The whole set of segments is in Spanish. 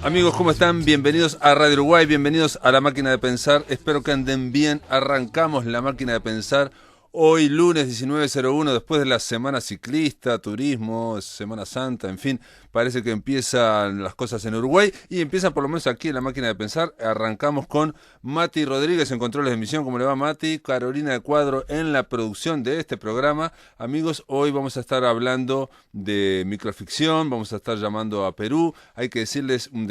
Amigos, ¿cómo están? Bienvenidos a Radio Uruguay, bienvenidos a La Máquina de Pensar. Espero que anden bien. Arrancamos La Máquina de Pensar hoy, lunes 19:01, después de la semana ciclista, turismo, Semana Santa, en fin. Parece que empiezan las cosas en Uruguay y empiezan por lo menos aquí en La Máquina de Pensar. Arrancamos con Mati Rodríguez en controles de emisión. ¿Cómo le va, Mati? Carolina de Cuadro en la producción de este programa. Amigos, hoy vamos a estar hablando de microficción, vamos a estar llamando a Perú. Hay que decirles un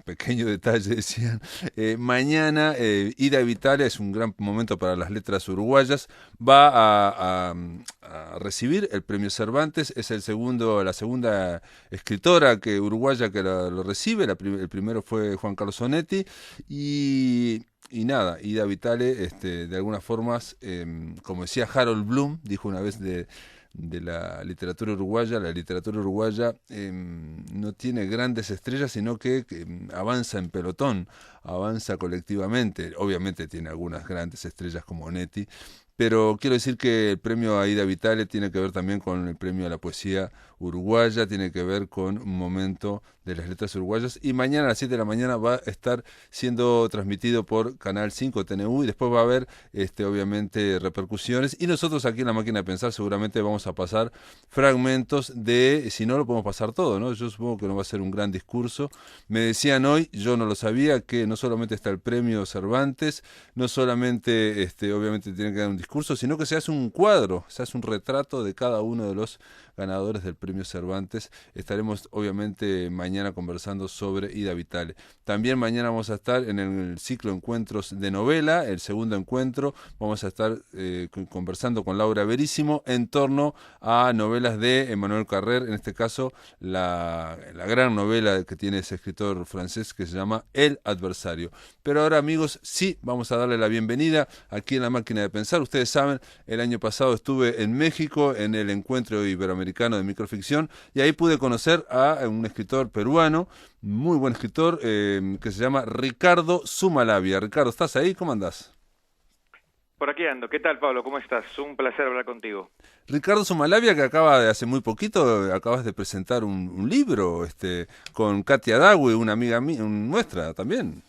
pequeño detalle, decían. Mañana, Ida Vitale, es un gran momento para las letras uruguayas, va a recibir el premio Cervantes. Es la segunda escritora uruguaya que lo recibe. El primero fue Juan Carlos Onetti. Y nada, Ida Vitale, de algunas formas, como decía Harold Bloom, dijo una vez de la literatura uruguaya no tiene grandes estrellas, sino que avanza en pelotón, avanza colectivamente. Obviamente tiene algunas grandes estrellas como Onetti, pero quiero decir que el premio a Ida Vitale tiene que ver también con el premio a la poesía uruguaya, tiene que ver con un momento de las letras uruguayas, y mañana a las 7 de la mañana va a estar siendo transmitido por Canal 5 TNU, y después va a haber obviamente repercusiones, y nosotros aquí en La Máquina de Pensar seguramente vamos a pasar fragmentos si no lo podemos pasar todo, ¿no? Yo supongo que no va a ser un gran discurso. Me decían hoy, yo no lo sabía, que no solamente está el premio Cervantes, no solamente obviamente tiene que dar un discurso, sino que se hace un cuadro, se hace un retrato de cada uno de los ganadores del premio Cervantes. Estaremos obviamente mañana conversando sobre Ida Vitale. También mañana vamos a estar en el ciclo Encuentros de Novela, el segundo encuentro. Vamos a estar conversando con Laura Verísimo en torno a novelas de Emmanuel Carrère, en este caso la gran novela que tiene ese escritor francés que se llama El Adversario. Pero ahora, amigos, sí, vamos a darle la bienvenida aquí en La Máquina de Pensar. Ustedes saben, el año pasado estuve en México en el Encuentro Iberoamericano de Microficción, y ahí pude conocer a un escritor peruano, muy buen escritor, que se llama Ricardo Sumalabia. Ricardo, ¿estás ahí? ¿Cómo andás? Por aquí ando. ¿Qué tal, Pablo? ¿Cómo estás? Un placer hablar contigo. Ricardo Sumalabia, que acaba de hace muy poquito, acabas de presentar un libro con Katia Dawi, una amiga nuestra también.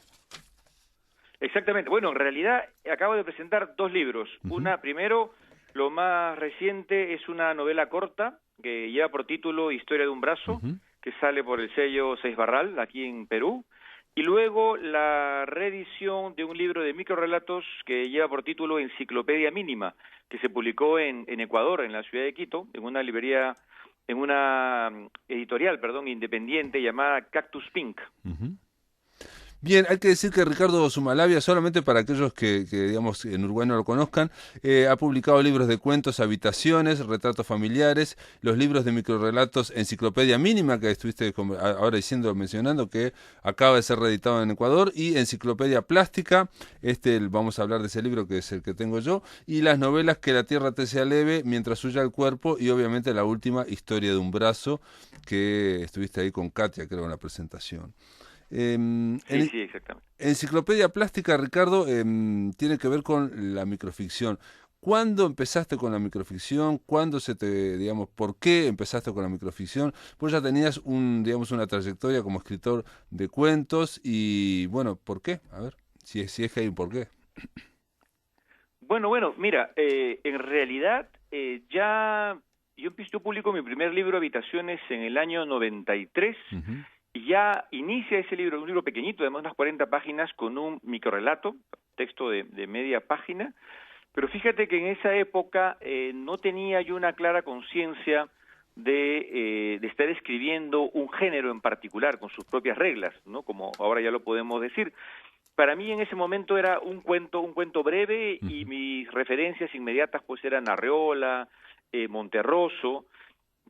Exactamente. Bueno, en realidad acabo de presentar dos libros. Uh-huh. Primero, lo más reciente es una novela corta que lleva por título Historia de un brazo, Uh-huh. que sale por el sello Seis Barral, aquí en Perú. Y luego la reedición de un libro de microrelatos que lleva por título Enciclopedia Mínima, que se publicó en Ecuador, en la ciudad de Quito, en una librería, en una editorial, perdón, independiente llamada Cactus Pink. Uh-huh. Bien, hay que decir que Ricardo Sumalabia, solamente para aquellos que digamos en Uruguay no lo conozcan, ha publicado libros de cuentos, habitaciones, retratos familiares, los libros de microrelatos Enciclopedia Mínima, que estuviste ahora mencionando, que acaba de ser reeditado en Ecuador, y Enciclopedia Plástica, vamos a hablar de ese libro que es el que tengo yo, y las novelas Que la tierra te sea leve, Mientras huya el cuerpo, y obviamente la última, Historia de un brazo, que estuviste ahí con Katia, creo, en la presentación. Sí, exactamente. Enciclopedia Plástica, Ricardo, tiene que ver con la microficción. ¿Cuándo empezaste con la microficción? Digamos, por qué empezaste con la microficción? Vos ya tenías una trayectoria como escritor de cuentos y, bueno, ¿por qué? A ver, si es que hay un por qué. Bueno, mira, en realidad yo publico mi primer libro, Habitaciones, en el año 93. Uh-huh. Y ya inicia ese libro, un libro pequeñito, además unas 40 páginas, con un microrelato, texto de media página. Pero fíjate que en esa época no tenía yo una clara conciencia de estar escribiendo un género en particular, con sus propias reglas, ¿no? Como ahora ya lo podemos decir. Para mí en ese momento era un cuento breve, y Uh-huh. mis referencias inmediatas pues eran Arreola, Monterroso,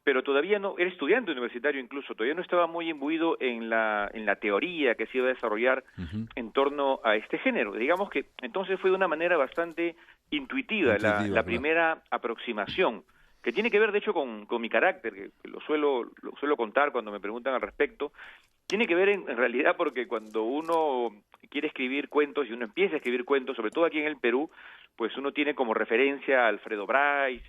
pero todavía no, era estudiante universitario incluso, todavía no estaba muy imbuido en la teoría que se iba a desarrollar Uh-huh. en torno a este género. Digamos que entonces fue de una manera bastante intuitiva Intuitiva, la claro. primera aproximación, que tiene que ver de hecho con mi carácter, que lo suelo contar cuando me preguntan al respecto. Tiene que ver en realidad porque cuando uno quiere escribir cuentos y uno empieza a escribir cuentos, sobre todo aquí en el Perú, pues uno tiene como referencia a Alfredo Bryce,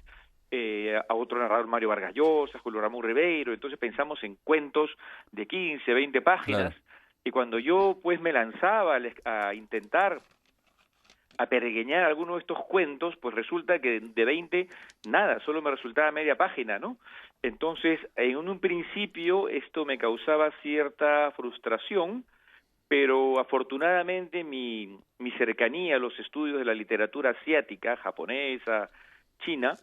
a otro narrador, Mario Vargas Llosa, Julio Ramón Ribeiro. Entonces pensamos en cuentos de 15, 20 páginas, Claro. y cuando yo pues me lanzaba a intentar a pergeñar alguno de estos cuentos, pues resulta que de 20, nada, solo me resultaba media página, ¿no? Entonces, en un principio esto me causaba cierta frustración, pero afortunadamente mi cercanía a los estudios de la literatura asiática, japonesa, china,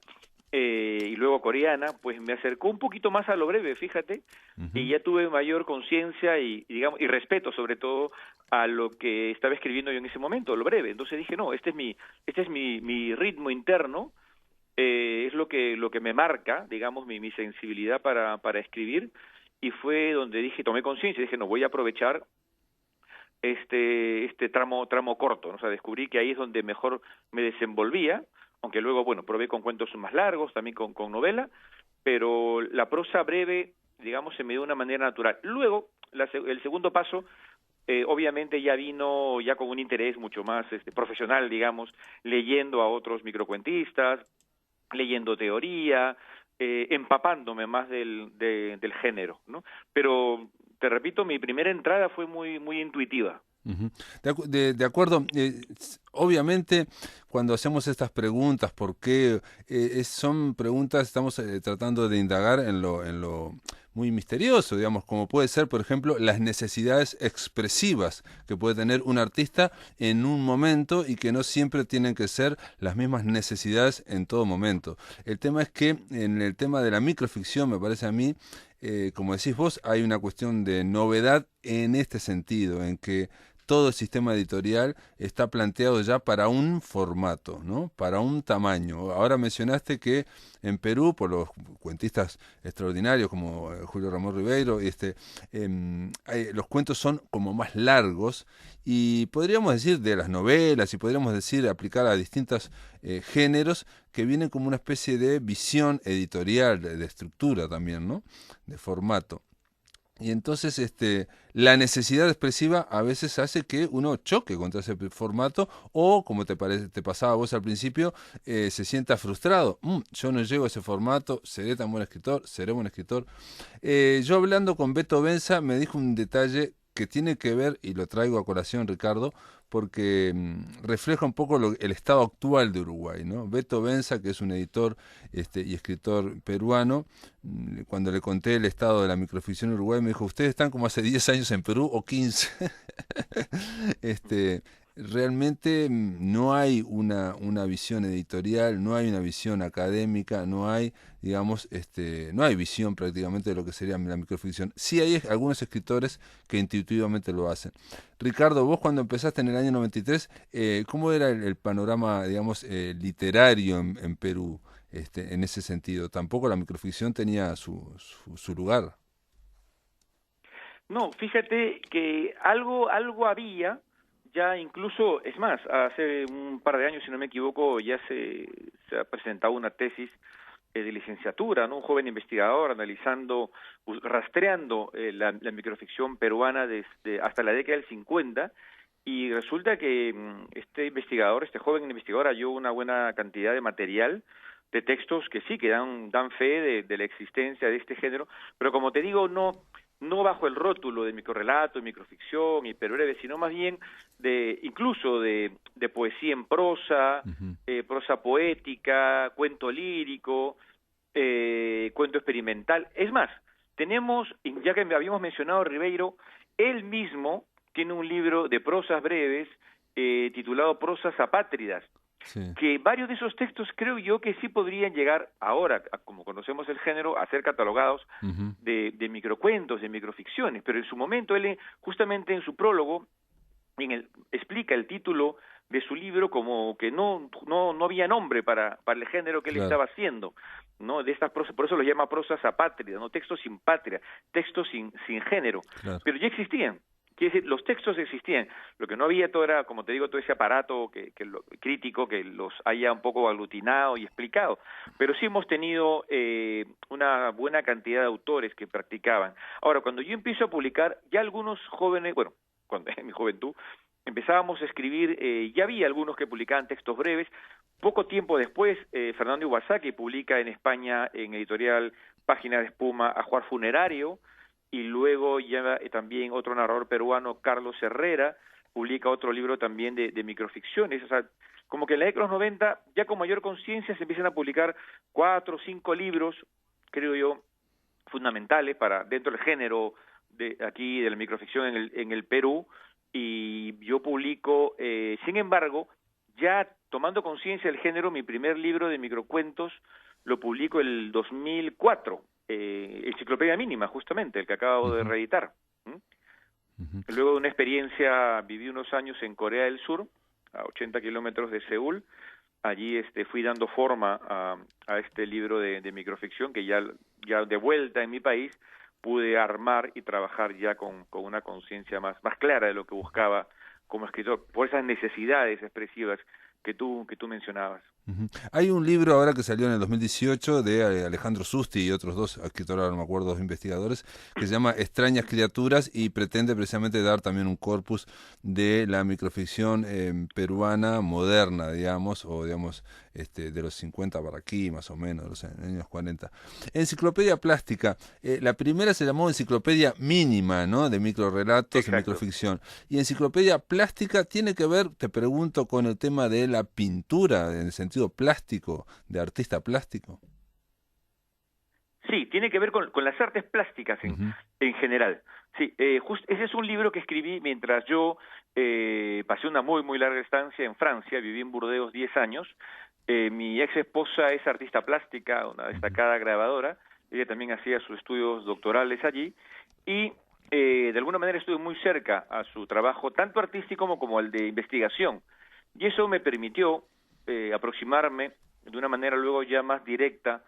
y luego coreana, pues me acercó un poquito más a lo breve, fíjate, y Ujú. ya tuve mayor conciencia digamos, y respeto sobre todo a lo que estaba escribiendo yo en ese momento, lo breve. Entonces dije, no, este es mi ritmo interno, es lo que me marca, digamos, mi sensibilidad para escribir, y fue donde dije, tomé conciencia, dije, no, voy a aprovechar este tramo corto, ¿no? O sea, descubrí que ahí es donde mejor me desenvolvía, aunque luego, bueno, probé con cuentos más largos, también con novela, pero la prosa breve, digamos, se me dio de una manera natural. Luego, el segundo paso, obviamente ya vino ya con un interés mucho más profesional, digamos, leyendo a otros microcuentistas, leyendo teoría, empapándome más del género, ¿no? Pero, te repito, mi primera entrada fue muy intuitiva. Ujú. De acuerdo, obviamente cuando hacemos estas preguntas, ¿por qué? Son preguntas, estamos tratando de indagar en lo muy misterioso, digamos, como puede ser, por ejemplo, las necesidades expresivas que puede tener un artista en un momento y que no siempre tienen que ser las mismas necesidades en todo momento. El tema es que en el tema de la microficción, me parece a mí, como decís vos, hay una cuestión de novedad en este sentido, en que todo el sistema editorial está planteado ya para un formato, ¿no? Para un tamaño. Ahora mencionaste que en Perú, por los cuentistas extraordinarios como Julio Ramón Ribeiro, los cuentos son como más largos y podríamos decir de las novelas y podríamos decir aplicar a distintos géneros que vienen como una especie de visión editorial, de estructura también, ¿no? De formato. Y entonces la necesidad expresiva a veces hace que uno choque contra ese formato o, como te pasaba a vos al principio, se sienta frustrado. Yo no llego a ese formato, seré tan buen escritor, seré buen escritor. Yo hablando con Beto Benza me dijo un detalle que tiene que ver, y lo traigo a colación, Ricardo, porque refleja un poco el estado actual de Uruguay, ¿no? Beto Benza, que es un editor y escritor peruano, cuando le conté el estado de la microficción en Uruguay, me dijo, ustedes están como hace 10 años en Perú o 15. este, realmente no hay una visión editorial, no hay una visión académica, no hay, digamos, no hay visión prácticamente de lo que sería la microficción. Sí hay algunos escritores que intuitivamente lo hacen. Ricardo, vos cuando empezaste en el año 93, ¿cómo era el panorama, digamos, literario en Perú, en ese sentido? Tampoco la microficción tenía su lugar. No, fíjate que algo había, ya incluso, es más, hace un par de años, si no me equivoco, ya se ha presentado una tesis de licenciatura, ¿no? Un joven investigador analizando, rastreando la microficción peruana desde hasta la década del 50, y resulta que este investigador, este joven investigador, halló una buena cantidad de material, de textos que sí, que dan fe de la existencia de este género, pero como te digo, no bajo el rótulo de microrrelato, microficción y breve, sino más bien incluso de poesía en prosa, Ujú. prosa poética, cuento lírico, cuento experimental. Es más, ya que habíamos mencionado a Ribeiro, él mismo tiene un libro de prosas breves titulado Prosas apátridas, Sí. que varios de esos textos creo yo que sí podrían llegar ahora, como conocemos el género, a ser catalogados Ujú. de microcuentos, de microficciones, pero en su momento él, justamente en su prólogo, explica el título de su libro como que no había nombre para el género que él Claro, estaba haciendo, ¿no? De estas prosas, por eso los llama prosas apátridas, ¿no? Textos sin patria, textos sin género, claro. pero ya existían. Quiere decir, los textos existían, lo que no había todo era, como te digo, todo ese aparato crítico que los haya un poco aglutinado y explicado, pero sí hemos tenido una buena cantidad de autores que practicaban. Ahora, cuando yo empiezo a publicar, ya algunos jóvenes, bueno, cuando en mi juventud, empezábamos a escribir, ya había algunos que publicaban textos breves. Poco tiempo después, Fernando Iwasaki publica en España, en editorial Página de Espuma, Ajuar Funerario, y luego ya también otro narrador peruano, Carlos Herrera, publica otro libro también de microficciones. O sea, como que en la década de los 90, ya con mayor conciencia, se empiezan a publicar 4 o 5 libros, creo yo, fundamentales para dentro del género de aquí de la microficción en el Perú, y yo publico, sin embargo, ya tomando conciencia del género, mi primer libro de microcuentos lo publico el 2004, Enciclopedia Mínima, justamente, el que acabo de reeditar. Luego de una experiencia, viví unos años en Corea del Sur, a 80 kilómetros de Seúl. Allí fui dando forma a este libro de microficción que ya de vuelta en mi país pude armar y trabajar ya con una conciencia más clara de lo que buscaba como escritor, por esas necesidades expresivas que tú mencionabas. Hay un libro ahora que salió en el 2018 de Alejandro Susti y otros dos escritores, no me acuerdo, dos investigadores, que se llama Extrañas Criaturas y pretende precisamente dar también un corpus de la microficción peruana moderna, digamos, o digamos de los 50 para aquí, más o menos, de los años 40. Enciclopedia Plástica, la primera se llamó Enciclopedia Mínima, ¿no? De microrelatos y microficción. Y Enciclopedia Plástica tiene que ver, te pregunto, con el tema de la pintura, en el sentido plástico, de artista plástico. Sí, tiene que ver con las artes plásticas en general. Sí, ese es un libro que escribí mientras yo pasé una muy larga estancia en Francia, viví en Burdeos 10 años. Mi ex esposa es artista plástica, una destacada grabadora, ella también hacía sus estudios doctorales allí, y de alguna manera estuve muy cerca a su trabajo, tanto artístico como el de investigación, y eso me permitió aproximarme de una manera luego ya más directa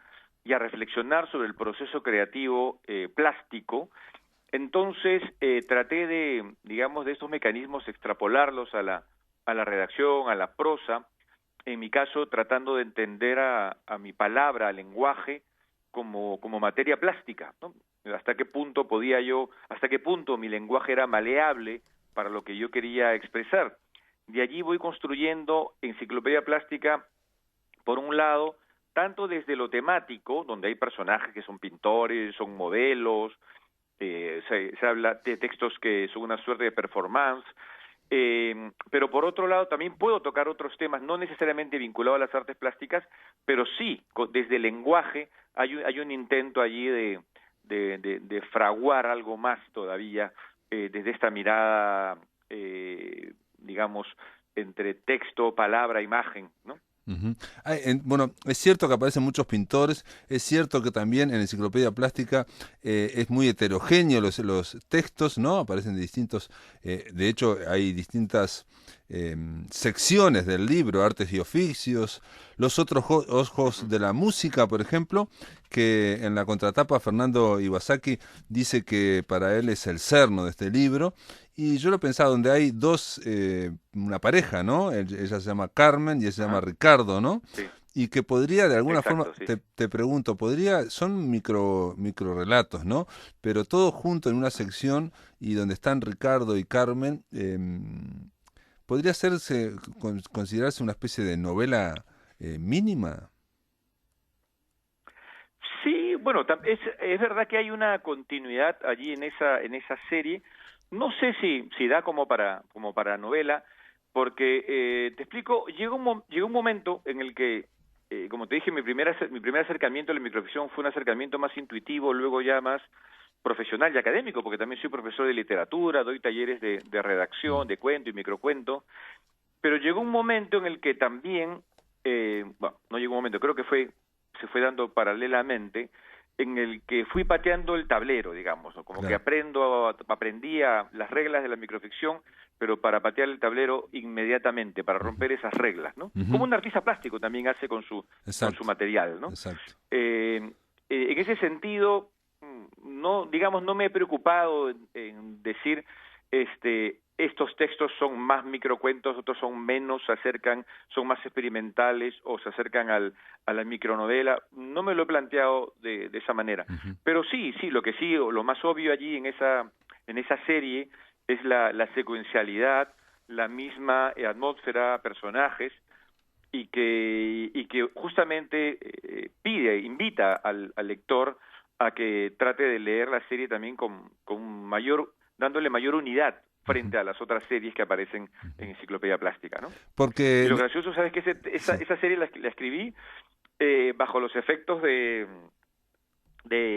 y a reflexionar sobre el proceso creativo plástico. Entonces traté de, digamos, de estos mecanismos extrapolarlos a la redacción, a la prosa, en mi caso tratando de entender a mi palabra, al lenguaje, como materia plástica, ¿no? Hasta qué punto mi lenguaje era maleable para lo que yo quería expresar. De allí voy construyendo Enciclopedia Plástica, por un lado, tanto desde lo temático, donde hay personajes que son pintores, son modelos, se habla de textos que son una suerte de performance, pero por otro lado también puedo tocar otros temas, no necesariamente vinculados a las artes plásticas, pero sí, desde el lenguaje hay un intento allí de fraguar algo más todavía desde esta mirada, digamos, entre texto, palabra, imagen, ¿no? Bueno, es cierto que aparecen muchos pintores, es cierto que también en Enciclopedia Plástica es muy heterogéneo los textos, ¿no? Aparecen distintos, de hecho hay distintas secciones del libro, artes y oficios, los otros ojos de la música, por ejemplo, que en la contratapa Fernando Iwasaki dice que para él es el cerno de este libro. Y yo lo pensaba, donde hay una pareja, ¿no? Ella se llama Carmen y él se llama Ricardo, ¿no? Sí. Y que podría, de alguna Exacto, forma, sí. te pregunto, son microrelatos, ¿no? Pero todo junto en una sección y donde están Ricardo y Carmen, ¿podría considerarse una especie de novela mínima? Sí, bueno, es verdad que hay una continuidad allí en esa serie. No sé si da como para novela, porque te explico, llegó un momento en el que, como te dije, mi primer acercamiento a la microficción fue un acercamiento más intuitivo, luego ya más profesional y académico, porque también soy profesor de literatura, doy talleres de redacción, de cuento y microcuento, pero llegó un momento en el que también, bueno, no llegó un momento, creo que se fue dando paralelamente, en el que fui pateando el tablero, digamos, ¿no? Como Claro. que aprendía las reglas de la microficción, pero para patear el tablero inmediatamente, para romper esas reglas, ¿no? Como un artista plástico también hace con su material, ¿no? Exacto. En ese sentido, no me he preocupado en decir estos textos son más microcuentos, otros son menos, son más experimentales o se acercan a la micronovela. No me lo he planteado de esa manera. Pero sí, lo más obvio allí en esa serie es la secuencialidad, la misma atmósfera, personajes, y que justamente invita al lector a que trate de leer la serie también dándole mayor unidad frente a las otras series que aparecen en Enciclopedia Plástica, ¿no? Porque Y lo gracioso, ¿sabes qué? Esa serie la escribí bajo los efectos de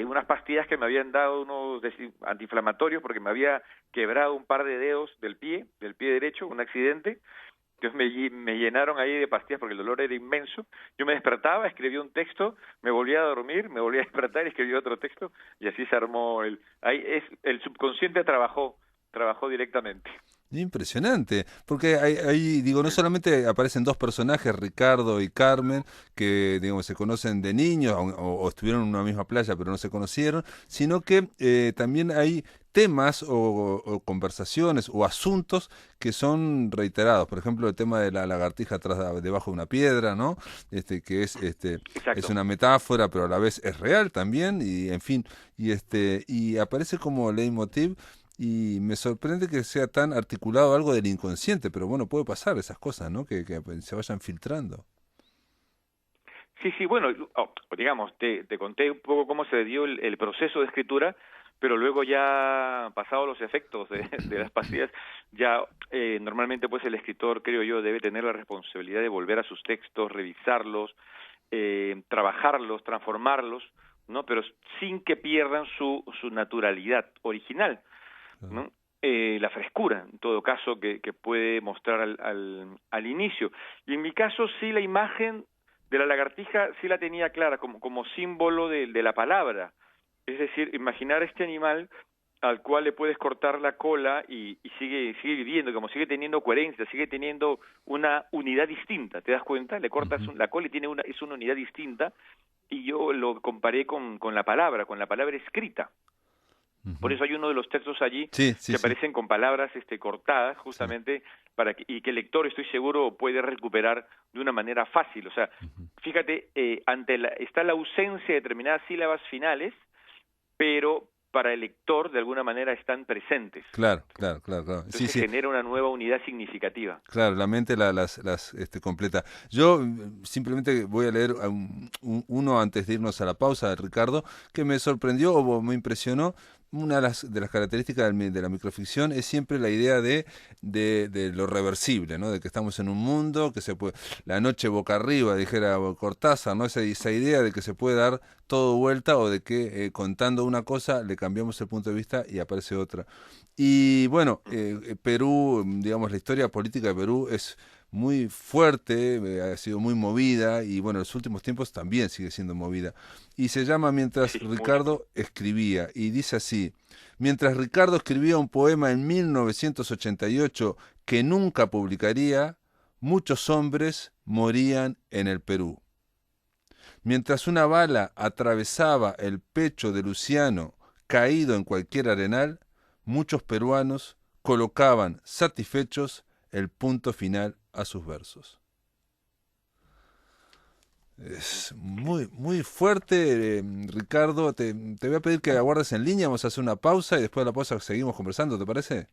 unas pastillas que me habían dado unos antiinflamatorios porque me había quebrado un par de dedos del pie derecho, un accidente. Entonces me llenaron ahí de pastillas porque el dolor era inmenso. Yo me despertaba, escribía un texto, me volvía a dormir, me volvía a despertar y escribía otro texto, y así se armó el subconsciente trabajó directamente. impresionante, porque ahí, digo, no solamente aparecen dos personajes, Ricardo y Carmen, que digamos se conocen de niños o estuvieron en una misma playa pero no se conocieron, sino que también hay temas o conversaciones o asuntos que son reiterados. Por ejemplo, el tema de la lagartija debajo de una piedra, ¿no? Que es una metáfora, pero a la vez es real también, y en fin, y aparece como leitmotiv. Y me sorprende que sea tan articulado algo del inconsciente, pero bueno, puede pasar esas cosas, ¿no? Que se vayan filtrando. Sí, bueno, digamos, te conté un poco cómo se dio el proceso de escritura, pero luego ya pasados los efectos de las pastillas, ya normalmente pues el escritor, creo yo, debe tener la responsabilidad de volver a sus textos, revisarlos, trabajarlos, transformarlos, ¿no? Pero sin que pierdan su naturalidad original, ¿no? La frescura, en todo caso, que puede mostrar al inicio. Y en mi caso, sí, la imagen de la lagartija sí la tenía clara, como símbolo de la palabra. Es decir, imaginar este animal al cual le puedes cortar la cola y sigue viviendo, como sigue teniendo coherencia, sigue teniendo una unidad distinta, ¿te das cuenta? Le cortas la cola y es una unidad distinta, y yo lo comparé con la palabra escrita. Por eso hay uno de los textos allí que aparecen con palabras cortadas, justamente y que el lector, estoy seguro, puede recuperar de una manera fácil. O sea, fíjate, está la ausencia de determinadas sílabas finales, pero para el lector de alguna manera están presentes. Claro. Entonces genera una nueva unidad significativa. Claro, la mente las completa. Yo simplemente voy a leer uno antes de irnos a la pausa de Ricardo, que me sorprendió o me impresionó. Una de las características de la microficción es siempre la idea de lo reversible, ¿no? De que estamos en un mundo que se puede, la noche boca arriba, dijera Cortázar, ¿no? Esa idea de que se puede dar todo vuelta, o de que contando una cosa le cambiamos el punto de vista y aparece otra. Y bueno, Perú, digamos, la historia política de Perú es muy fuerte, ha sido muy movida, y bueno, en los últimos tiempos también sigue siendo movida. Y se llama Mientras Ricardo escribía, y dice así: mientras Ricardo escribía un poema en 1988 que nunca publicaría, muchos hombres morían en el Perú. Mientras una bala atravesaba el pecho de Luciano caído en cualquier arenal, muchos peruanos colocaban satisfechos el punto final a sus versos. Es muy fuerte, Ricardo. Te voy a pedir que aguardes en línea, vamos a hacer una pausa y después de la pausa seguimos conversando, ¿te parece?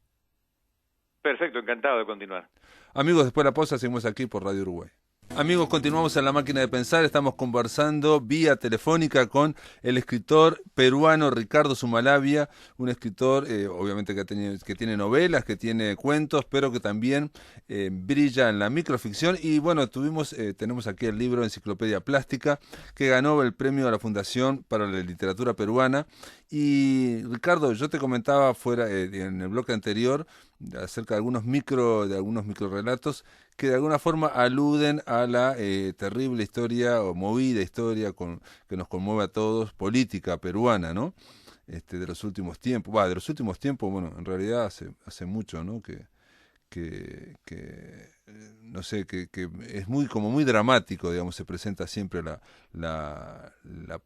Perfecto, encantado de continuar. Amigos, después de la pausa seguimos aquí por Radio Uruguay. Amigos, continuamos en La Máquina de Pensar. Estamos conversando vía telefónica con el escritor peruano Ricardo Zumalabia, un escritor obviamente que tiene novelas, que tiene cuentos, pero que también brilla en la microficción. Y bueno, tenemos aquí el libro Enciclopedia Plástica, que ganó el premio de la Fundación para la Literatura Peruana. Y Ricardo, yo te comentaba en el bloque anterior acerca de algunos microrelatos que de alguna forma aluden a la terrible historia o movida historia que nos conmueve a todos, política peruana, ¿no? De los últimos tiempos. Bueno, en realidad hace mucho, ¿no? No sé, que es muy dramático, digamos, se presenta siempre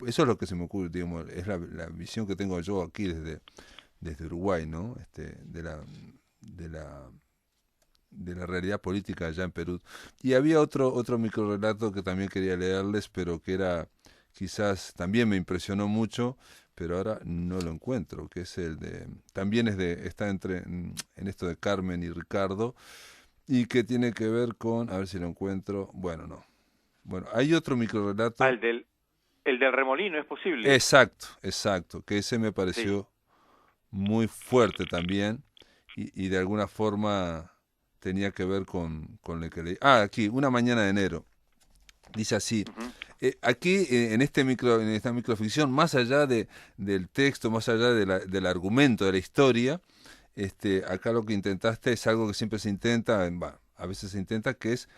eso es lo que se me ocurre, digamos, es la visión que tengo yo aquí desde Uruguay, ¿no? De la realidad política allá en Perú. Y había otro microrelato que también quería leerles, pero que quizás también me impresionó mucho, pero ahora no lo encuentro, que es también está en esto de Carmen y Ricardo, y que tiene que ver con, a ver si lo encuentro, bueno, no. Bueno, hay otro microrelato. Ah, el del remolino, ¿es posible? Exacto, que ese me Sí. pareció muy fuerte también y de alguna forma tenía que ver con lo que leí. Ah, aquí, Una mañana de enero. Dice así, Ujú. aquí en en esta microficción, más allá del texto, más allá del argumento, de la historia, acá lo que intentaste es algo que siempre se intenta, a veces se intenta, que es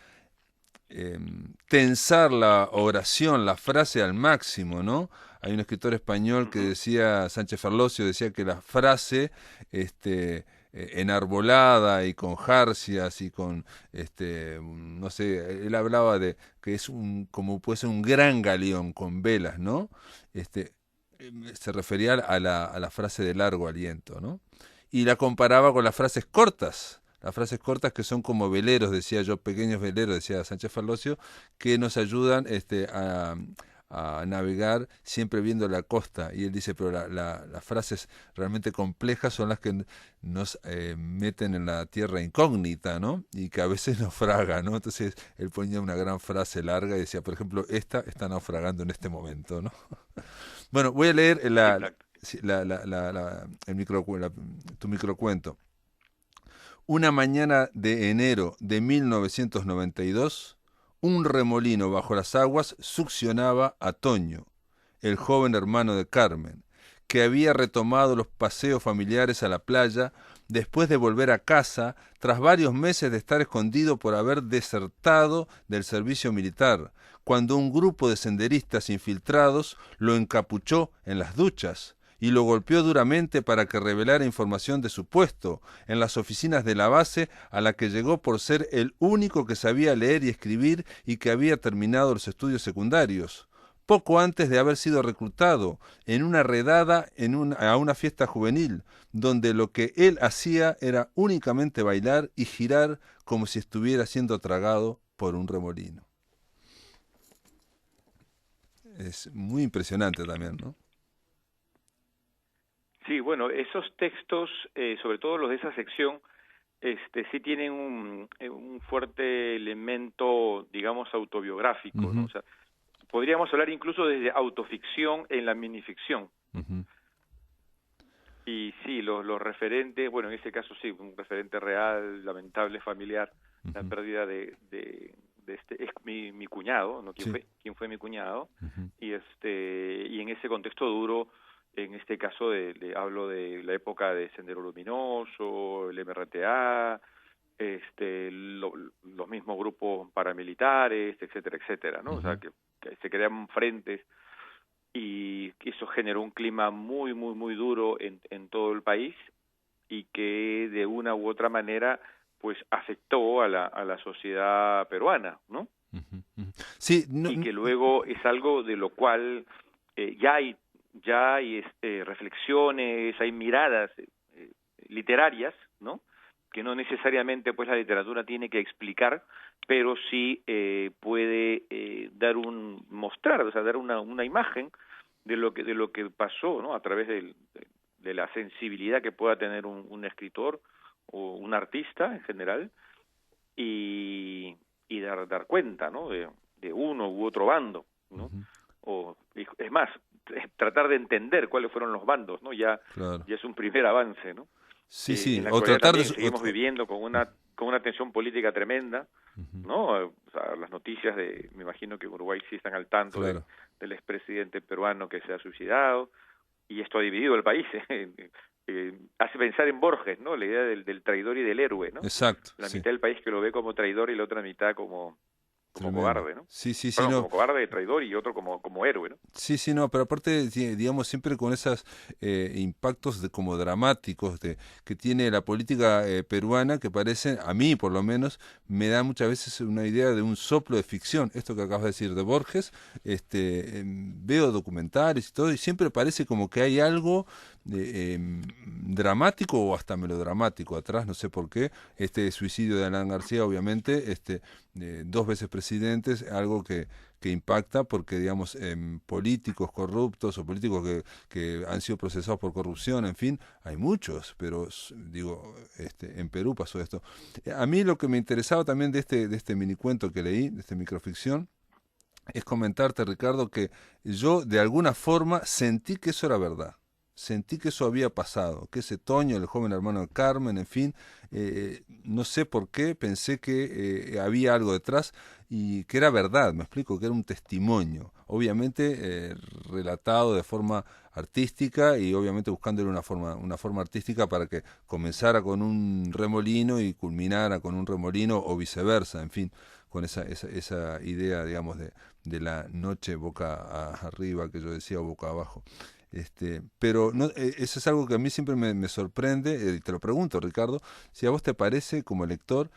tensar la oración, la frase al máximo, ¿no? Hay un escritor español que Ujú. decía, Sánchez Ferlosio, decía que la frase enarbolada y con jarcias y con, no sé, él hablaba de que es como puede ser un gran galeón con velas, ¿no? Se refería a la frase de largo aliento, ¿no? Y la comparaba con las frases cortas que son como veleros, decía yo, pequeños veleros, decía Sánchez Ferlosio, que nos ayudan a navegar siempre viendo la costa. Y él dice, pero las frases realmente complejas son las que nos meten en la tierra incógnita, ¿no? Y que a veces naufraga, ¿no? Entonces él ponía una gran frase larga y decía, por ejemplo, esta está naufragando en este momento, ¿no? Bueno, voy a leer Exacto. tu microcuento. Una mañana de enero de 1992, un remolino bajo las aguas succionaba a Toño, el joven hermano de Carmen, que había retomado los paseos familiares a la playa después de volver a casa tras varios meses de estar escondido por haber desertado del servicio militar, cuando un grupo de senderistas infiltrados lo encapuchó en las duchas y lo golpeó duramente para que revelara información de su puesto en las oficinas de la base a la que llegó por ser el único que sabía leer y escribir y que había terminado los estudios secundarios, poco antes de haber sido reclutado en una redada a una fiesta juvenil, donde lo que él hacía era únicamente bailar y girar como si estuviera siendo tragado por un remolino. Es muy impresionante también, ¿no? Sí, bueno, esos textos, sobre todo los de esa sección, sí tienen un fuerte elemento, digamos, autobiográfico, ¿no? Ujú, O sea, podríamos hablar incluso desde autoficción en la minificción. ujú, Y sí, los referentes, bueno, en ese caso sí, un referente real, lamentable, familiar, la ujú. pérdida de este, es mi cuñado, ¿no? Sí. ¿Quién fue mi cuñado? Ujú, Y en ese contexto duro, en este caso hablo de la época de Sendero Luminoso, el MRTA, los mismos grupos paramilitares, etcétera, etcétera, ¿no? O sea, ujú, que se crean frentes y que eso generó un clima muy, muy, muy duro en todo el país y que de una u otra manera pues afectó a la sociedad peruana, ¿no? ujú, ujú. Sí, no, Y que luego es algo de lo cual ya hay reflexiones, hay miradas literarias, ¿no? Que no necesariamente pues la literatura tiene que explicar, pero sí puede mostrar, o sea, dar una imagen de lo que pasó, ¿no? A través de la sensibilidad que pueda tener un escritor o un artista en general y dar cuenta, ¿no? De uno u otro bando, ¿no? ujú, Es más, tratar de entender cuáles fueron los bandos, ¿no? claro. Ya es un primer avance, ¿no? Sí, En sí, la o actualidad tratar de... también seguimos viviendo con una tensión política tremenda, Ujú, ¿no? O sea, las noticias me imagino que en Uruguay sí están al tanto claro. del expresidente peruano que se ha suicidado, y esto ha dividido el país. Hace pensar en Borges, ¿no? La idea del traidor y del héroe, ¿no? Exacto, La sí. mitad del país que lo ve como traidor y la otra mitad como Tremendo. cobarde, ¿no? Sí, sí, sí, Perdón, no. como cobarde, traidor y otro como héroe, ¿no? Sí, sí, no, pero aparte, digamos, siempre con esos impactos como dramáticos que tiene la política peruana, que parecen, a mí por lo menos, me da muchas veces una idea de un soplo de ficción. Esto que acabas de decir de Borges, veo documentales y todo, y siempre parece como que hay algo dramático o hasta melodramático atrás, no sé por qué. Este suicidio de Alan García, obviamente, dos veces presidentes, algo que impacta porque, digamos, políticos corruptos o políticos que han sido procesados por corrupción, en fin, hay muchos, pero digo, en Perú pasó esto. A mí lo que me interesaba también de este minicuento que leí, de esta microficción, es comentarte, Ricardo, que yo de alguna forma sentí que eso era verdad. Sentí que eso había pasado, que ese Toño, el joven hermano de Carmen, en fin, no sé por qué, pensé que había algo detrás y que era verdad, me explico, que era un testimonio, obviamente relatado de forma artística y obviamente buscándole una forma artística para que comenzara con un remolino y culminara con un remolino o viceversa, en fin, con esa idea, digamos, de la noche boca arriba que yo decía o boca abajo. Pero no, eso es algo que a mí siempre me sorprende, y te lo pregunto, Ricardo, si a vos te parece como lector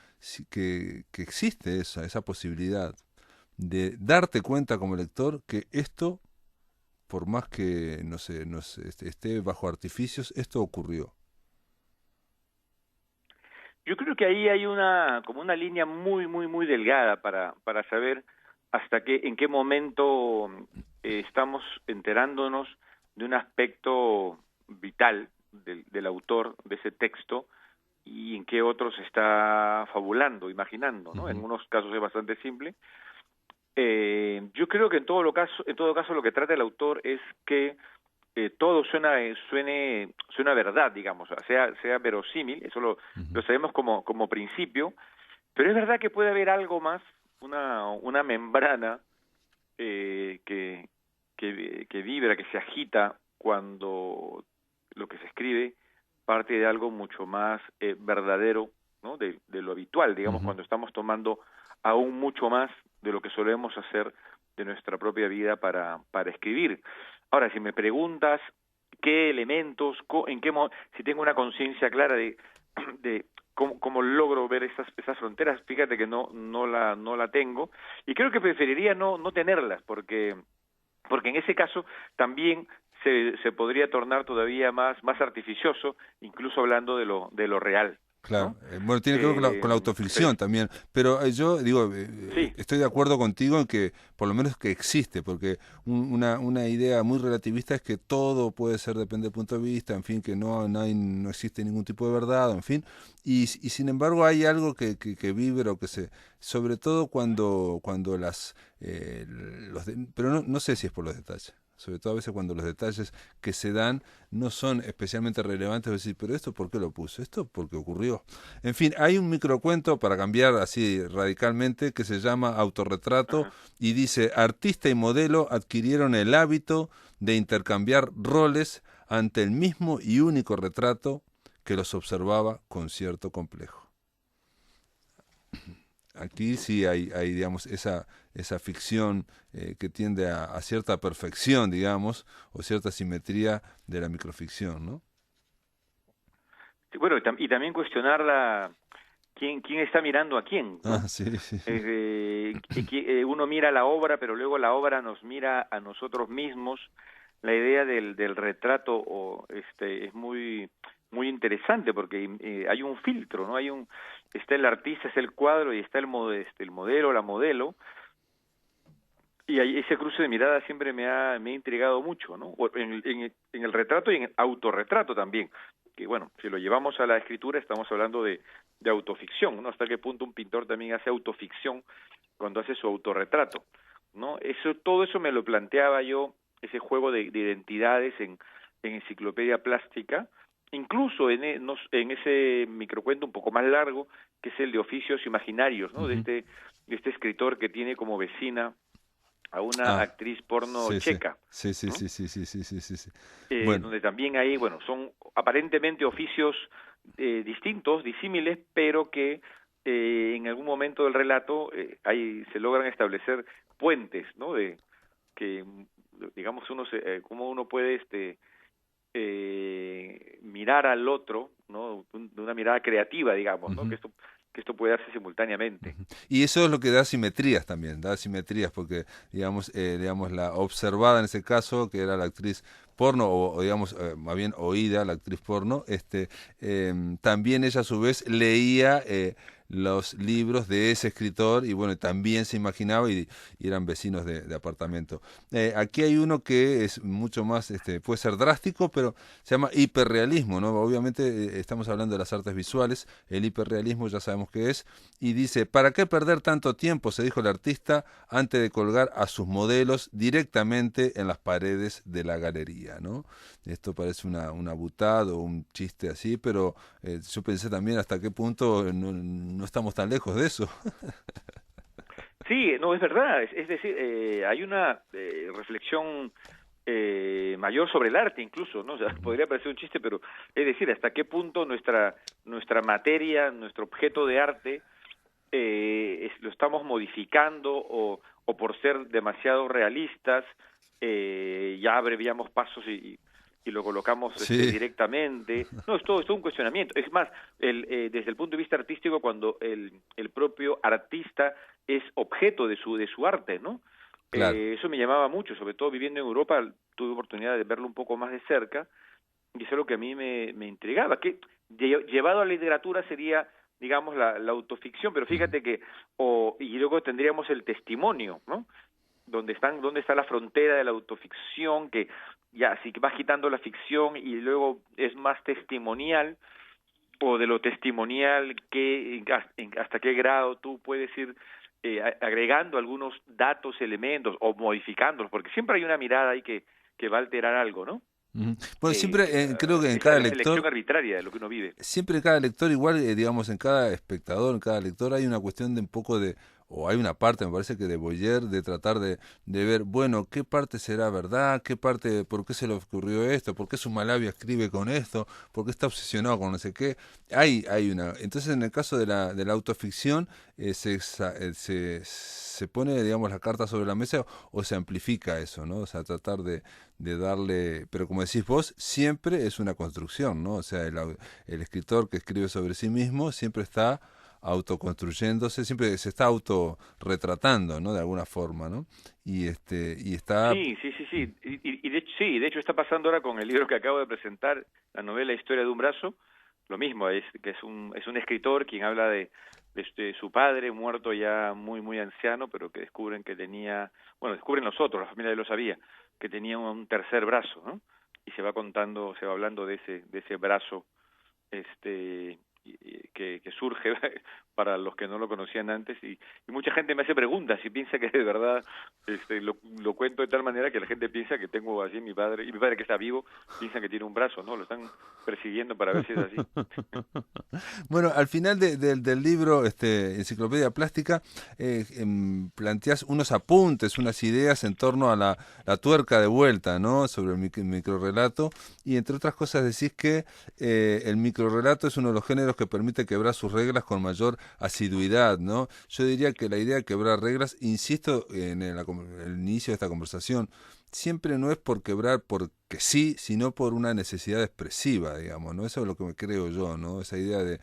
que existe esa posibilidad de darte cuenta como lector que esto, por más que no sé, esté bajo artificios, esto ocurrió. Yo creo que ahí hay como una línea muy, muy, muy delgada para saber en qué momento estamos enterándonos de un aspecto vital del autor de ese texto y en qué otros está fabulando, imaginando, ¿no? En unos casos es bastante simple. Yo creo que en todo caso lo que trata el autor es que todo suena verdad, digamos, sea verosímil, eso lo sabemos como principio, pero es verdad que puede haber algo más, una membrana que vibra, que se agita cuando lo que se escribe parte de algo mucho más verdadero, ¿no? De lo habitual, digamos, cuando estamos tomando aún mucho más de lo que solemos hacer de nuestra propia vida para escribir. Ahora, si me preguntas qué elementos, si tengo una conciencia clara de cómo logro ver esas fronteras, fíjate que no la tengo, y creo que preferiría no tenerlas, porque en ese caso también se podría tornar todavía más artificioso, incluso hablando de lo real, Claro, ¿no? bueno, tiene que ver con la autoficción también, pero yo digo, Sí. estoy de acuerdo contigo en que por lo menos que existe, porque una idea muy relativista es que todo puede ser, depende del punto de vista, en fin, que no existe ningún tipo de verdad, en fin, y sin embargo hay algo que vibra o sobre todo cuando pero no sé si es por los detalles. Sobre todo a veces cuando los detalles que se dan no son especialmente relevantes, decir, pero esto ¿por qué lo puso? Esto porque ocurrió. En fin, hay un microcuento para cambiar así radicalmente que se llama Autorretrato y dice, artista y modelo adquirieron el hábito de intercambiar roles ante el mismo y único retrato que los observaba con cierto complejo. Aquí sí hay digamos, esa ficción que tiende a cierta perfección, digamos, o cierta simetría de la microficción, ¿no? Sí, bueno, y también cuestionar quién está mirando a quién, ¿no? Ah, sí, sí. Uno mira la obra, pero luego la obra nos mira a nosotros mismos. La idea del retrato es muy interesante porque hay un filtro, ¿no? Está el artista, está el cuadro y está el modelo, la modelo, y ese cruce de mirada siempre me ha intrigado mucho, ¿no? En el retrato y en el autorretrato también, que bueno, si lo llevamos a la escritura estamos hablando de autoficción, ¿no? Hasta qué punto un pintor también hace autoficción cuando hace su autorretrato, ¿no? Todo eso me lo planteaba yo, ese juego de identidades en Enciclopedia Plástica, incluso en ese microcuento un poco más largo, que es el de Oficios Imaginarios, ¿no? De este escritor que tiene como vecina a una actriz porno checa. Sí. ¿no? Sí. Bueno. Donde también hay, bueno, son aparentemente oficios distintos, disímiles, pero que en algún momento del relato se logran establecer puentes, ¿no? De que, digamos, cómo uno puede mirar al otro, ¿no? De una mirada creativa, digamos, ¿no? Que esto puede darse simultáneamente. Y eso es lo que da simetrías también, porque digamos la observada en ese caso, que era la actriz porno, o digamos, más bien Oída, la actriz porno, también ella a su vez leía los libros de ese escritor y bueno, también se imaginaba y eran vecinos de apartamento. Aquí hay uno que es mucho más, puede ser drástico, pero se llama hiperrealismo, ¿no? Obviamente estamos hablando de las artes visuales, el hiperrealismo ya sabemos qué es, y dice, ¿para qué perder tanto tiempo? Se dijo el artista antes de colgar a sus modelos directamente en las paredes de la galería, ¿no? Esto parece una butada o un chiste así, pero yo pensé también hasta qué punto no estamos tan lejos de eso. Sí, no, es verdad. Es decir, hay una reflexión mayor sobre el arte incluso, ¿no? O sea, podría parecer un chiste, pero es decir, hasta qué punto nuestra materia, nuestro objeto de arte, lo estamos modificando o por ser demasiado realistas, ya abreviamos pasos y lo colocamos Sí, directamente. No, es todo un cuestionamiento. Es más, desde el punto de vista artístico, cuando el propio artista es objeto de su arte, ¿no? claro. Eso me llamaba mucho, sobre todo viviendo en Europa, tuve oportunidad de verlo un poco más de cerca, y eso es lo que a mí me intrigaba, que llevado a la literatura sería, digamos, la autoficción, pero Ujú. fíjate que, y luego tendríamos el testimonio, ¿no? Dónde está la frontera de la autoficción, que ya si vas quitando la ficción y luego es más testimonial, o de lo testimonial, hasta qué grado tú puedes ir agregando algunos datos, elementos, o modificándolos, porque siempre hay una mirada ahí que va a alterar algo, ¿no? Ujú. Bueno, siempre creo que en Esa cada elección lector, arbitraria de lo que uno vive. siempre en cada lector, igual, digamos, en cada espectador, en cada lector, hay una cuestión de un poco o hay una parte, me parece que de voyeur, de tratar de ver, bueno, qué parte será verdad, qué parte, por qué se le ocurrió esto, por qué su Malavia escribe con esto, por qué está obsesionado con no sé qué. Hay una. Entonces, en el caso de la autoficción, se pone, digamos, la carta sobre la mesa o se amplifica eso, ¿no? O sea, tratar de darle, pero como decís vos, siempre es una construcción, ¿no? O sea, el escritor que escribe sobre sí mismo siempre está autoconstruyéndose, siempre se está autorretratando, ¿no? De alguna forma, ¿no? Y está. Sí, sí, sí, sí. Y de hecho, sí, de hecho está pasando ahora con el libro que acabo de presentar, la novela Historia de un brazo, lo mismo, que es un escritor quien habla de su padre muerto ya muy anciano, pero que descubren que tenía, bueno, descubren nosotros, la familia lo sabía, que tenía un tercer brazo, ¿no? Y se va hablando de ese brazo, que surge para los que no lo conocían antes, y mucha gente me hace preguntas y piensa que de verdad lo cuento de tal manera que la gente piensa que tengo así mi padre, y mi padre, que está vivo, piensa que tiene un brazo, ¿no? Lo están persiguiendo para ver si es así. Bueno, al final del libro, Enciclopedia Plástica, planteas unos apuntes, unas ideas en torno a la tuerca de vuelta, ¿no? Sobre el microrrelato, y entre otras cosas decís que el microrrelato es uno de los géneros que permite quebrar sus reglas con mayor asiduidad, ¿no? Yo diría que la idea de quebrar reglas, insisto en el inicio de esta conversación, siempre no es por quebrar porque sí, sino por una necesidad expresiva, digamos, ¿no? Eso es lo que me creo yo, ¿no? Esa idea de,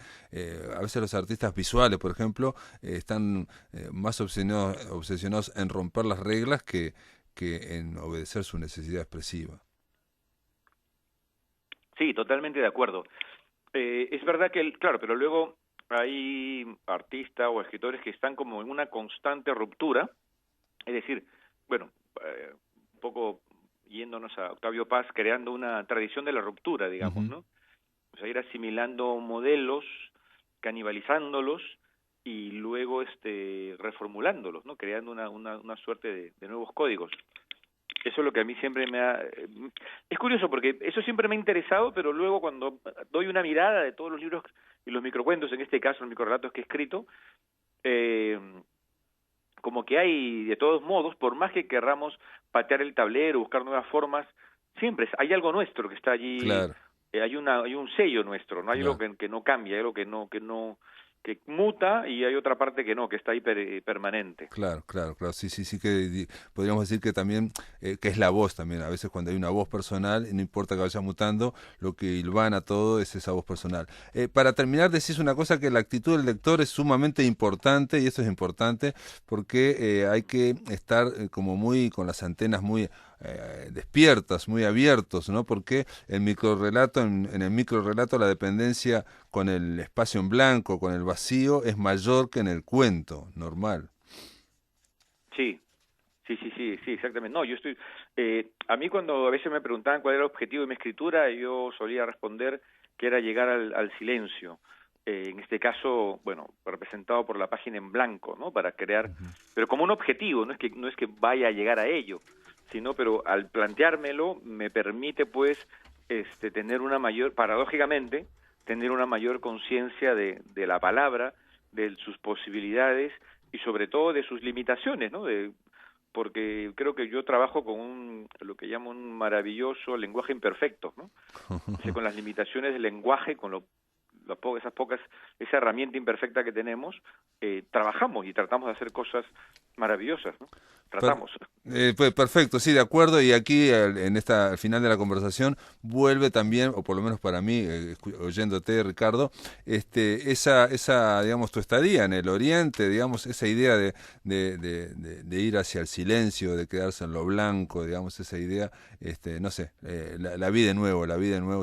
a veces los artistas visuales, por ejemplo, están más obsesionados en romper las reglas que en obedecer su necesidad expresiva. Sí, totalmente de acuerdo. Es verdad que, claro, pero luego hay artistas o escritores que están como en una constante ruptura, es decir, bueno, un poco yéndonos a Octavio Paz, creando una tradición de la ruptura, digamos, Ujú. ¿no? O sea, ir asimilando modelos, canibalizándolos y luego reformulándolos, ¿no? Creando una suerte de nuevos códigos. Eso es lo que a mí siempre me ha... Es curioso porque eso siempre me ha interesado, pero luego cuando doy una mirada de todos los libros y los microcuentos, en este caso los microrelatos que he escrito, eh, como que hay, de todos modos, por más que querramos patear el tablero, buscar nuevas formas, siempre hay algo nuestro que está allí, Claro, hay un sello nuestro, no hay algo claro. que no cambia, hay algo que muta, y hay otra parte que no, que está ahí permanente. Claro, claro, claro. Sí, sí, sí que podríamos decir que también, que es la voz también. A veces cuando hay una voz personal, no importa que vaya mutando, lo que hilvana todo es esa voz personal. Para terminar, decís una cosa, que la actitud del lector es sumamente importante, y eso es importante porque hay que estar como muy con las antenas muy despiertas, muy abiertos, ¿no? Porque el microrrelato, en el microrrelato la dependencia con el espacio en blanco, con el vacío, es mayor que en el cuento normal. Sí, sí, exactamente. No, yo estoy... a mí cuando a veces me preguntaban cuál era el objetivo de mi escritura, yo solía responder que era llegar al silencio. En este caso, bueno, representado por la página en blanco, ¿no? Para crear, pero como un objetivo, no es que vaya a llegar a ello, sino, pero al planteármelo me permite, pues, tener una mayor, paradójicamente, tener una mayor conciencia de la palabra, de sus posibilidades y sobre todo de sus limitaciones, ¿no? Porque creo que yo trabajo con lo que llamo un maravilloso lenguaje imperfecto, ¿no? O sea, con las limitaciones del lenguaje, con esa herramienta imperfecta que tenemos, trabajamos y tratamos de hacer cosas maravillosas, ¿no? Tratamos. Pues perfecto, sí, de acuerdo. Y aquí, al final de la conversación, vuelve también, o por lo menos para mí, oyéndote, Ricardo, digamos, tu estadía en el Oriente, digamos, esa idea de ir hacia el silencio, de quedarse en lo blanco, digamos, esa idea, no sé, la vi de nuevo,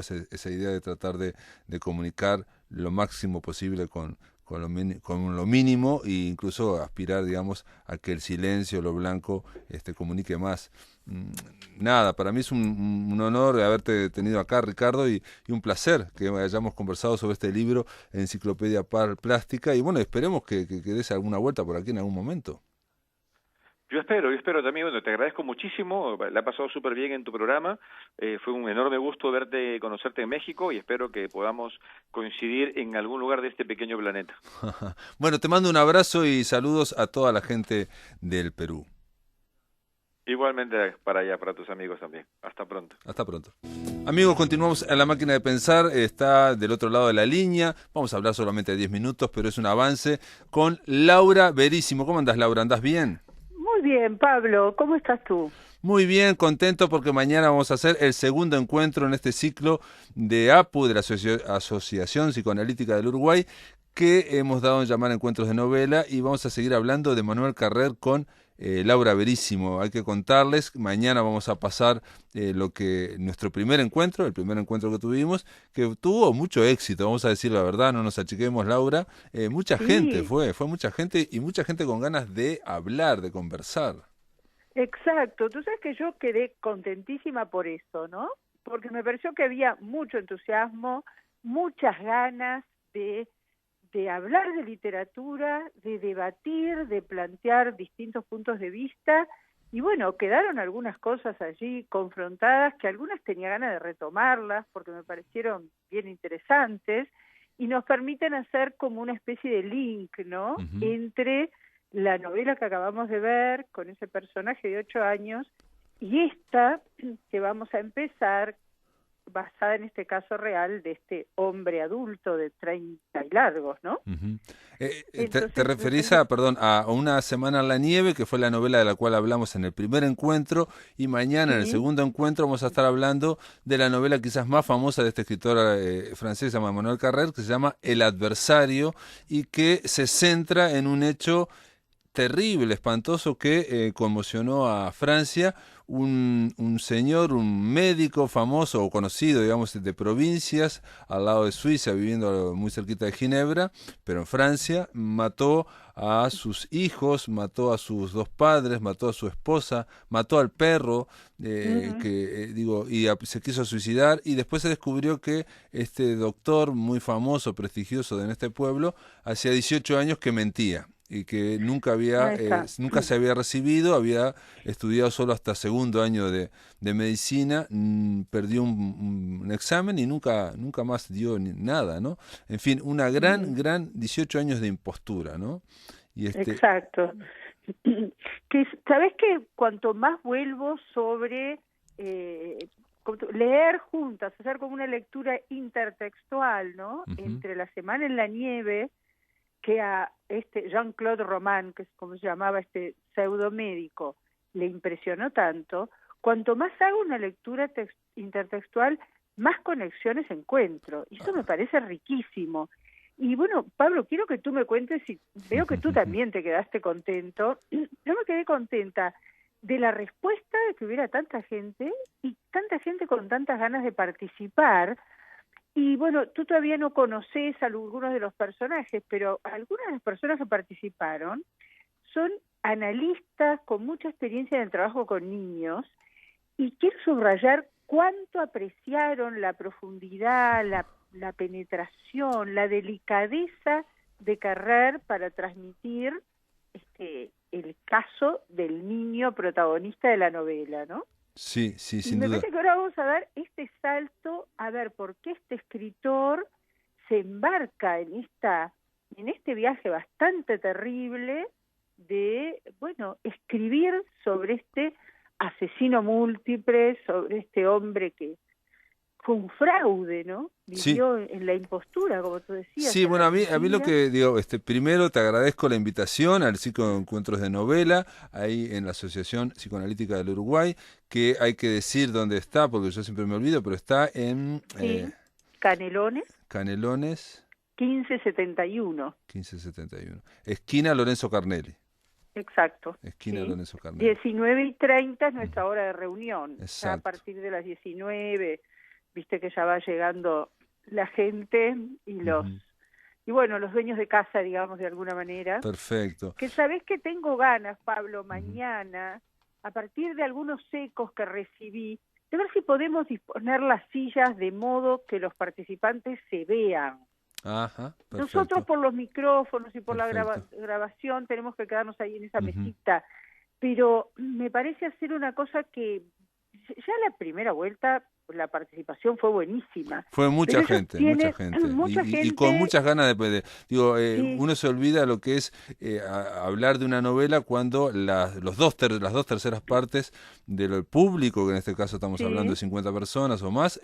esa idea de tratar de comunicar lo máximo posible con lo mínimo e incluso aspirar, digamos, a que el silencio, lo blanco, comunique más. Nada, para mí es un honor haberte tenido acá, Ricardo, y un placer que hayamos conversado sobre este libro, Enciclopedia Plástica, y bueno, esperemos que des alguna vuelta por aquí en algún momento. Yo espero también, bueno, te agradezco muchísimo, la he pasado súper bien en tu programa, fue un enorme gusto conocerte en México y espero que podamos coincidir en algún lugar de este pequeño planeta. Bueno, te mando un abrazo y saludos a toda la gente del Perú. Igualmente para allá, para tus amigos también. Hasta pronto. Hasta pronto. Amigos, continuamos en La Máquina de Pensar, está del otro lado de la línea, vamos a hablar solamente de 10 minutos, pero es un avance, con Laura Veríssimo. ¿Cómo andás, Laura? ¿Andás bien? Muy bien, Pablo, ¿cómo estás tú? Muy bien, contento porque mañana vamos a hacer el segundo encuentro en este ciclo de APU, de la Asociación Psicoanalítica del Uruguay, que hemos dado en llamar Encuentros de Novela, y vamos a seguir hablando de Manuel Carrer con Laura Veríssimo. Hay que contarles, mañana vamos a pasar nuestro primer encuentro, el primer encuentro que tuvimos, que tuvo mucho éxito, vamos a decir la verdad, no nos achiquemos, Laura. Mucha gente fue mucha gente, y mucha gente con ganas de hablar, de conversar. Exacto, tú sabes que yo quedé contentísima por eso, ¿no? Porque me pareció que había mucho entusiasmo, muchas ganas de hablar de literatura, de debatir, de plantear distintos puntos de vista, y bueno, quedaron algunas cosas allí confrontadas, que algunas tenía ganas de retomarlas, porque me parecieron bien interesantes, y nos permiten hacer como una especie de link, ¿no? Entre la novela que acabamos de ver, con ese personaje de 8 años, y esta que vamos a empezar, basada en este caso real de este hombre adulto de 30 y largos, ¿no? Entonces, te referís a Una semana en la nieve, que fue la novela de la cual hablamos en el primer encuentro, y mañana en el segundo encuentro vamos a estar hablando de la novela quizás más famosa de este escritor francés, llamado Manuel Carrer, que se llama El adversario, y que se centra en un hecho terrible, espantoso, que conmocionó a Francia. Un señor, un médico famoso o conocido, digamos, de provincias, al lado de Suiza, viviendo muy cerquita de Ginebra, pero en Francia, mató a sus hijos, mató a sus 2 padres, mató a su esposa, mató al perro, se quiso suicidar, y después se descubrió que este doctor muy famoso, prestigioso en este pueblo, hacía 18 años que mentía, y que nunca se había recibido, había estudiado solo hasta segundo año de medicina, perdió un examen y nunca más dio nada, ¿no? En fin, una gran 18 años de impostura, ¿no? Exacto. ¿Sabés que cuanto más vuelvo sobre leer juntas, hacer como una lectura intertextual, ¿no? Entre La semana en la nieve, que a Jean-Claude Roman, que es como se llamaba este pseudomédico, le impresionó tanto, cuanto más hago una lectura intertextual, más conexiones encuentro. Y eso me parece riquísimo. Y bueno, Pablo, quiero que tú me cuentes, y veo que tú también te quedaste contento. Yo me quedé contenta de la respuesta de que hubiera tanta gente y tanta gente con tantas ganas de participar. Y bueno, tú todavía no conoces a algunos de los personajes, pero algunas de las personas que participaron son analistas con mucha experiencia en el trabajo con niños, y quiero subrayar cuánto apreciaron la profundidad, la penetración, la delicadeza de Carrer para transmitir el caso del niño protagonista de la novela, ¿no? Sí, sí, Y sin me duda. parece que ahora vamos a dar este salto a ver por qué este escritor se embarca en este viaje bastante terrible de, bueno, escribir sobre este asesino múltiple, sobre este hombre que fue un fraude, ¿no? Sí. Vivió en la impostura, como tú decías. Sí, en bueno, la a mí lo mentira. que digo, primero te agradezco la invitación al ciclo de encuentros de novela, ahí en la Asociación Psicoanalítica del Uruguay, que hay que decir dónde está, porque yo siempre me olvido, pero está en Sí, Canelones, Canelones 1571. 1571, esquina Lorenzo Carnelli, Exacto. esquina Sí. Lorenzo Carnelli. 19:30 es nuestra hora de reunión. Ya a Exacto. partir de las 19, viste que ya va llegando la gente y los Ujú. y bueno, los dueños de casa, digamos, de alguna manera. Perfecto. Que sabés que tengo ganas, Pablo, mañana, a partir de algunos ecos que recibí, de ver si podemos disponer las sillas de modo que los participantes se vean. Ajá, perfecto. Nosotros por los micrófonos y por la Perfecto. grabación tenemos que quedarnos ahí en esa Ujú. mesita, pero me parece hacer una cosa que ya la primera vuelta la participación fue buenísima. Fue mucha Pero ellos gente, tienen mucha gente. mucha Y con gente. muchas ganas digo, Sí. uno se olvida lo que es hablar de una novela cuando las dos terceras partes del público, que en este caso estamos Sí. hablando de 50 personas o más,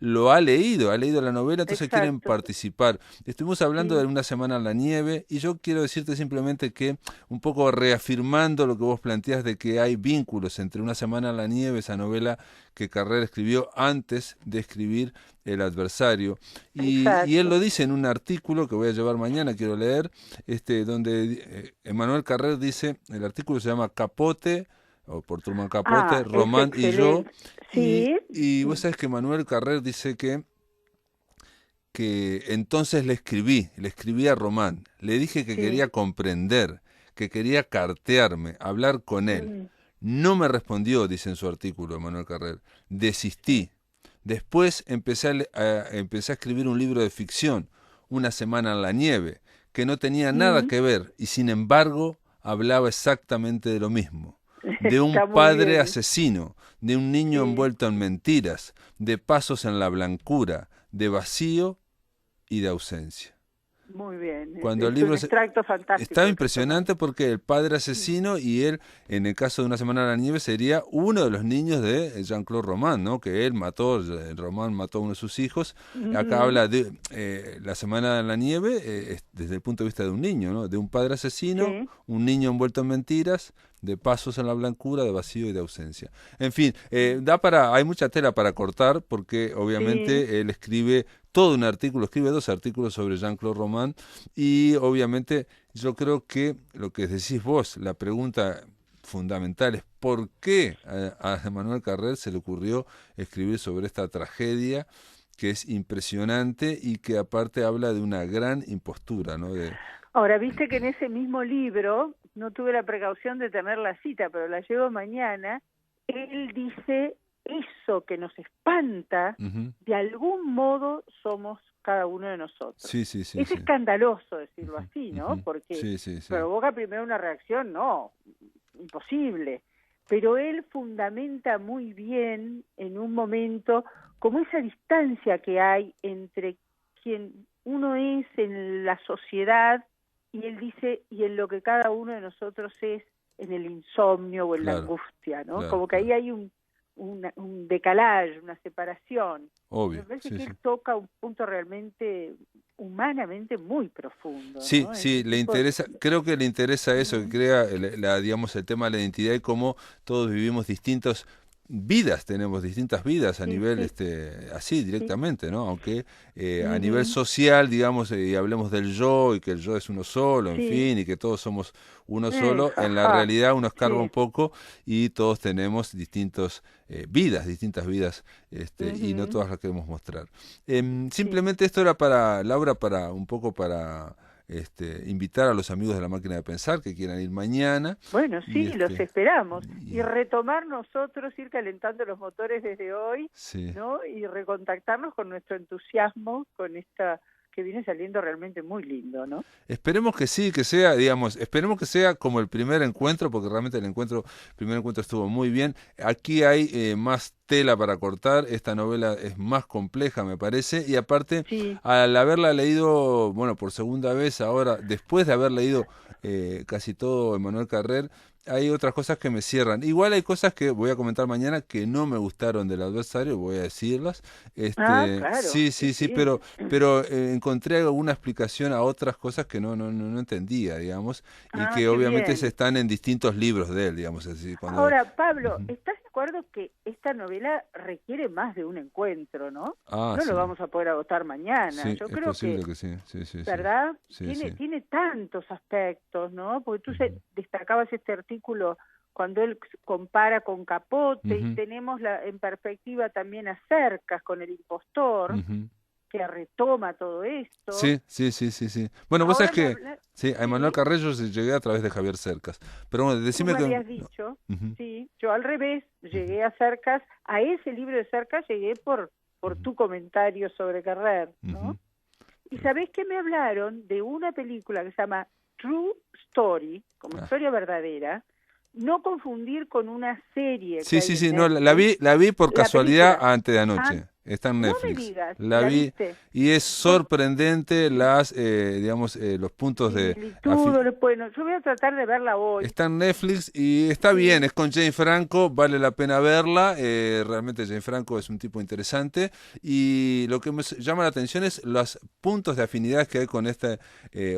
lo ha leído la novela, entonces quieren Exacto. participar. Estuvimos hablando Sí. de Una semana en la nieve, y yo quiero decirte simplemente que, un poco reafirmando lo que vos planteás de que hay vínculos entre Una semana en la nieve, esa novela que Carrer escribió antes de escribir El adversario, y él lo dice en un artículo que voy a llevar mañana, quiero leer, donde Emmanuel Carrer dice, el artículo se llama Capote, o por Truman Capote, Román y yo, Sí. y vos sabés que Emmanuel Carrer dice que entonces le escribí a Román, le dije que Sí. quería comprender, que quería cartearme, hablar con él. No me respondió, dice en su artículo Emmanuel Carrer. Desistí. Después empecé a escribir un libro de ficción, Una semana en la nieve, que no tenía nada que ver, y sin embargo hablaba exactamente de lo mismo. De un Está muy padre bien. asesino, de un niño Sí. envuelto en mentiras, de pasos en la blancura, de vacío y de ausencia. Muy bien. Cuando es el libro un extracto fantástico. estaba el que impresionante, porque el padre asesino, y él, en el caso de Una semana en la nieve, sería uno de los niños de Jean-Claude Roman, ¿no? Que él Roman mató a uno de sus hijos. Acá habla de La semana en la nieve desde el punto de vista de un niño, ¿no? De un padre asesino, Sí. un niño envuelto en mentiras, de pasos en la blancura, de vacío y de ausencia. En fin, hay mucha tela para cortar, porque obviamente él escribe todo un artículo, escribe 2 artículos sobre Jean-Claude Roman, y obviamente yo creo que lo que decís vos, la pregunta fundamental es ¿por qué a Emmanuel Carrer se le ocurrió escribir sobre esta tragedia que es impresionante y que aparte habla de una gran impostura, ¿no? Ahora, viste que en ese mismo libro, no tuve la precaución de tener la cita, pero la llevo mañana, él dice, eso que nos espanta, de algún modo somos cada uno de nosotros. Sí. Es escandaloso decirlo así, ¿no? Porque sí. provoca primero una reacción, no, imposible. Pero él fundamenta muy bien en un momento como esa distancia que hay entre quien uno es en la sociedad, y él dice, y en lo que cada uno de nosotros es en el insomnio o en la angustia, ¿no? Como que ahí hay un decalaje, una separación. Obvio. Me parece que él toca un punto realmente humanamente muy profundo. Sí, ¿no? sí, creo que le interesa eso, que crea digamos, el tema de la identidad y cómo todos vivimos distintos vidas, tenemos distintas vidas a Sí, nivel, sí, así sí. directamente, ¿no? Aunque a nivel Ujú. social, digamos, y hablemos del yo y que el yo es uno solo, en Sí, fin, y que todos somos uno solo, en la jaja. realidad uno escarba un Sí. poco y todos tenemos distintas vidas, y no Ujú. todas las queremos mostrar. Sí. Simplemente esto era para, Laura, para un poco para invitar a los amigos de la máquina de pensar que quieran ir mañana Bueno, y sí, los esperamos. Y y- retomar nosotros, ir calentando los motores desde hoy, sí. ¿no? Y recontactarnos con nuestro entusiasmo, con esta que viene saliendo realmente muy lindo, ¿no? Esperemos que sí, que sea, digamos, esperemos que sea como el primer encuentro, porque realmente el primer encuentro estuvo muy bien. Aquí hay más tela para cortar, esta novela es más compleja, me parece, y aparte, Sí. al haberla leído, bueno, por segunda vez ahora, después de haber leído casi todo Emmanuel Carrer, hay otras cosas que me cierran. Igual hay cosas que voy a comentar mañana que no me gustaron del adversario, voy a decirlas. Ah, claro, Sí, sí, sí, sí, sí. pero encontré alguna explicación a otras cosas que no entendía, digamos, y Ah, que qué obviamente bien. están en distintos libros de él, digamos, así, cuando... Ahora, Pablo, Ujú. ¿estás de acuerdo que esta novela requiere más de un encuentro, ¿no? Ah, No lo sí, vamos a poder agotar mañana. sí, Yo es creo que, posible que sí, sí, sí, sí, ¿verdad? sí, Tiene, sí. tiene tantos aspectos, ¿no? Porque tú Ujú, destacabas este artículo cuando él compara con Capote y ujú, tenemos en perspectiva también a Cercas con el impostor, ujú. que retoma todo esto. Sí, sí, sí, sí, sí. Bueno, vos sabés Ahora me que, habla, sí, a Emanuel sí, Carrello llegué a través de Javier Cercas, pero bueno, tú decime me que... habías No. dicho, Ujú, sí, yo al revés, ujú, llegué a Cercas, a ese libro de Cercas llegué por ujú, tu comentario sobre Carrer, ¿no? ujú. Y sabés que me hablaron de una película que se llama True Story, como Ah. historia verdadera, no confundir con una serie que Sí, sí, hay en sí, no, la Netflix, la vi por la casualidad película. antes de Ah, anoche. Está en no me Netflix. digas, La ¿la vi viste? y es Bueno, sorprendente digamos, los puntos de... similitud, bueno, yo voy a tratar de verla hoy. Está en Netflix y está bien, Sí, es con Jane Franco, vale la pena verla, realmente Jane Franco es un tipo interesante y lo que me llama la atención es los puntos de afinidad que hay con este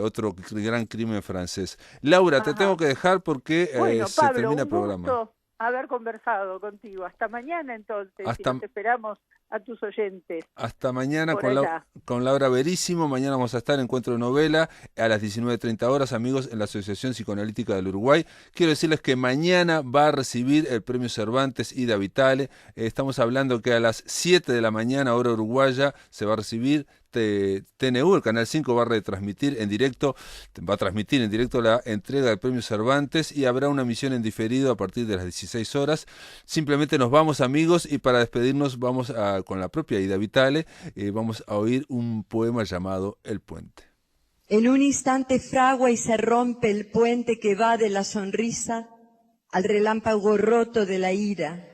otro gran crimen francés. Laura, te tengo ajá. que dejar porque Bueno, se Pablo, termina el un programa. gusto haber conversado contigo. Hasta mañana entonces, y Hasta, los esperamos a tus oyentes Hasta mañana por allá. con Laura Verísimo. Mañana vamos a estar en Encuentro de Novela a las 19:30 horas, amigos, en la Asociación Psicoanalítica del Uruguay. Quiero decirles que mañana va a recibir el premio Cervantes Ida Vitale. Estamos hablando que a las 7 de la mañana, hora uruguaya, se va a recibir. TNU, el Canal 5, va a retransmitir en directo, va a transmitir en directo la entrega del premio Cervantes y habrá una emisión en diferido a partir de las 16 horas. Simplemente nos vamos, amigos, y para despedirnos vamos con la propia Ida Vitale, vamos a oír un poema llamado El Puente. En un instante fragua y se rompe el puente que va de la sonrisa al relámpago roto de la ira,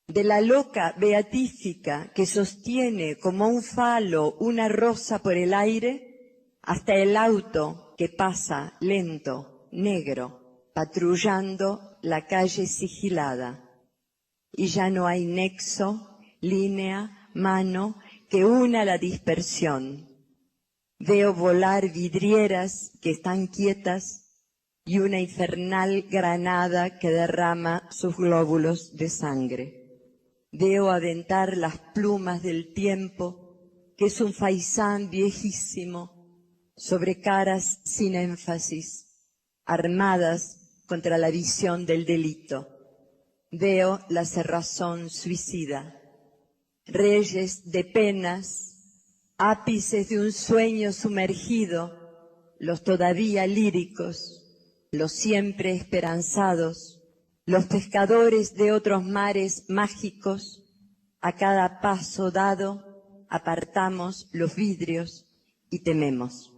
de la loca beatífica que sostiene como un falo una rosa por el aire, hasta el auto que pasa lento, negro, patrullando la calle sigilada. Y ya no hay nexo, línea, mano que una la dispersión. Veo volar vidrieras que están quietas y una infernal granada que derrama sus glóbulos de sangre. Veo aventar las plumas del tiempo, que es un faisán viejísimo, sobre caras sin énfasis, armadas contra la visión del delito. Veo la cerrazón suicida, reyes de penas, ápices de un sueño sumergido, los todavía líricos, los siempre esperanzados, los pescadores de otros mares mágicos, a cada paso dado apartamos los vidrios y tememos.